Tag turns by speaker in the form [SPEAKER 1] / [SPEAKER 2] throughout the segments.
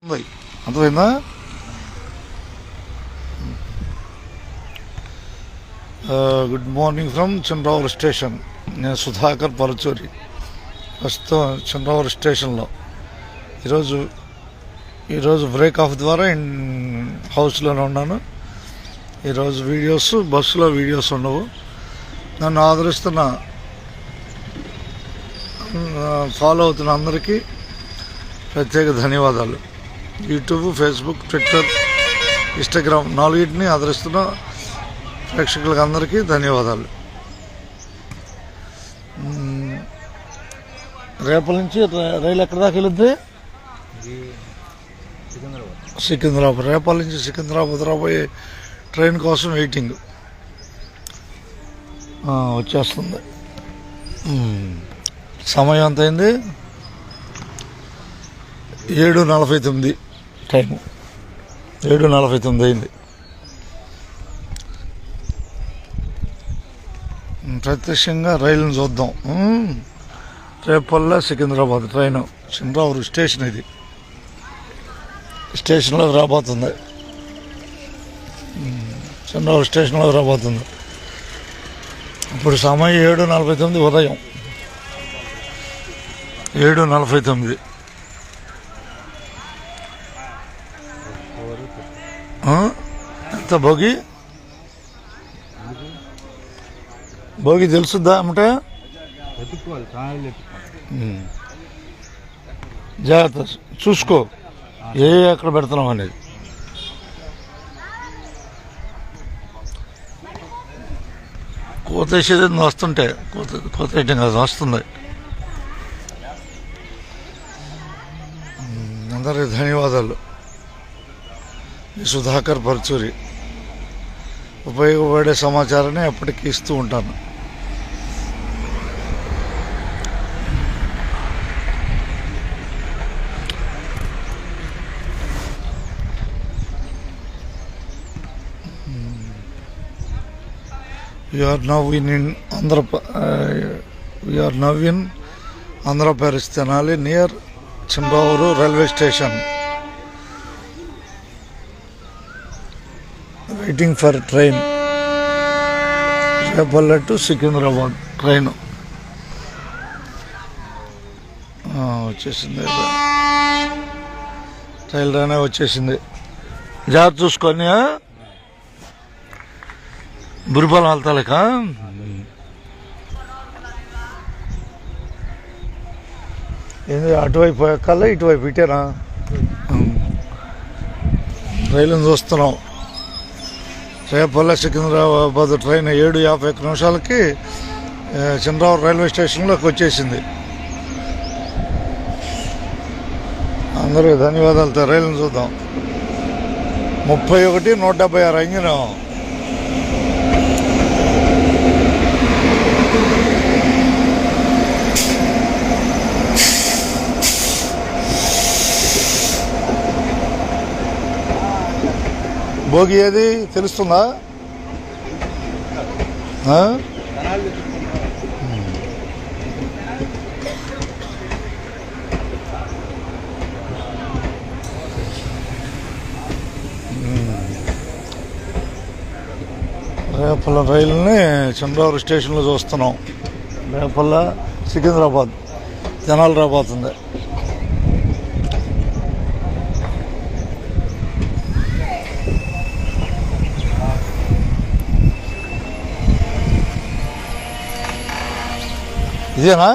[SPEAKER 1] ఉంది అర్థమైందా? Good morning from Chandravaram station. నేను సుధాకర్ పరచూరి. ప్రస్తుతం చంద్రవరం స్టేషన్లో ఈరోజు బ్రేక్ ఆఫ్ ద్వారా హౌస్లోనే ఉన్నాను. ఈరోజు బస్సులో వీడియోస్ ఉండవు. నన్ను ఆదరిస్తున్న ఫాలో అవుతున్న అందరికీ ప్రత్యేక ధన్యవాదాలు. యూట్యూబ్, ఫేస్బుక్, ట్విట్టర్, ఇన్స్టాగ్రామ్ నాలుగింటిని ఆదరిస్తున్న ప్రేక్షకులకు అందరికీ ధన్యవాదాలు. రేపటి నుంచి రైలు ఎక్కడి దాకా వెళుద్ది? సికింద్రాబాద్. రేపటి నుంచి సికింద్రాబాద్ రాబోయే ట్రైన్ కోసం వెయిటింగ్. వచ్చేస్తుంది. సమయం ఎంత అయింది? 7:49 టైము. 7:49 అయింది. ప్రత్యక్షంగా రైలును చూద్దాం. రేపల్లా సికింద్రాబాద్ ట్రైన్ చంద్రవరం స్టేషన్. ఇది స్టేషన్లో రాబోతుంది. చంద్రవరం స్టేషన్లో రాబోతుంది. ఇప్పుడు సమయం 7:49 ఉదయం. 7:49. ఎంత భోగి తెలుసుద్దా అంటే? జాగ్రత్త చూసుకో ఎక్కడ పెడుతున్నాం అనేది. కోత వేసేది వస్తుంటే కోత వేయటం కాదు, వస్తుంది. అందరికి ధన్యవాదాలు. సుధాకర్ పరచూరి. ఉపయోగపడే సమాచారాన్ని ఎప్పటికీ ఇస్తూ ఉంటాను. We are now in Andhra Pradesh Tenali near Chimbauru railway station. Waiting for a train. Repalla to Secunderabad train. వచ్చేసింది. రైలు రానే వచ్చేసింది. జాగ్రత్త చూసుకొని. బురిపాలెం వెళ్తాలేక ఏంది? అటువైపు ఎక్కాలా ఇటువైపు ఇటేనా? రైలును చూస్తున్నాం. రేపల్లా సికింద్రాబాద్ ట్రైన్ 7:51 చంద్రవరం రైల్వే స్టేషన్లోకి వచ్చేసింది. అందరూ ధన్యవాదాలతో రైలును చూద్దాం. 31-176 ఇంజిన్. భోగి ఏది తెలుస్తుందా? రేపల్ల రైలుని చంద్రవరం స్టేషన్లో చూస్తున్నాం. రేపల్ల సికింద్రాబాద్ తెనాలి రాబోతుంది. ఇదేనా?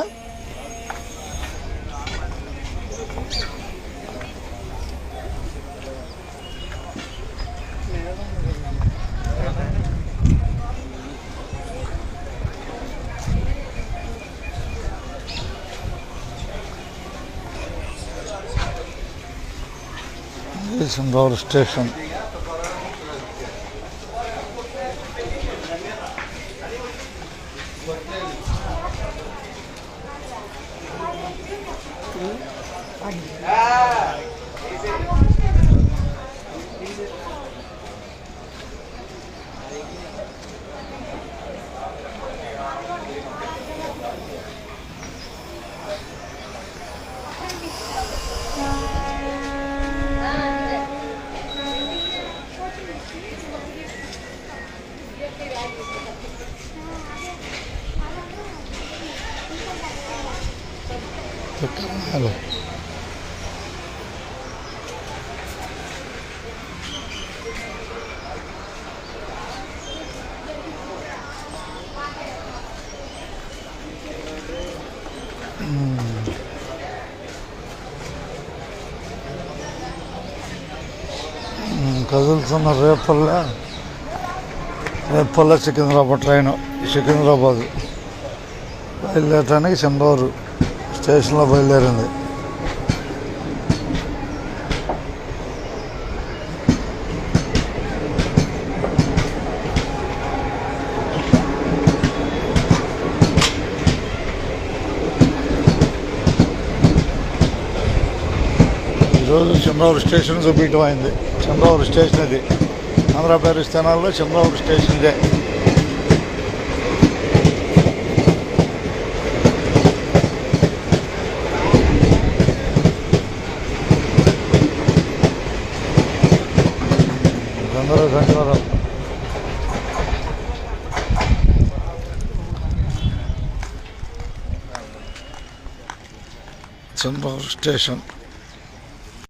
[SPEAKER 1] చంద్రవరం స్టేషన్. హలో కదులుతున్న రేపల్ల సికింద్రాబాద్ ట్రైన్ సికింద్రాబాద్ బయలుదేరడానికి చంద్రూరు స్టేషన్లో బయలుదేరింది. ఈరోజు చంద్రూరు స్టేషన్ చూపించడం అయింది. చంద్రూరు స్టేషన్ ఇది ఆంధ్రప్రదేశ్ తెనాల్లో చంద్రూరు స్టేషన్ ఇదే. చంద్రూరు స్టేషన్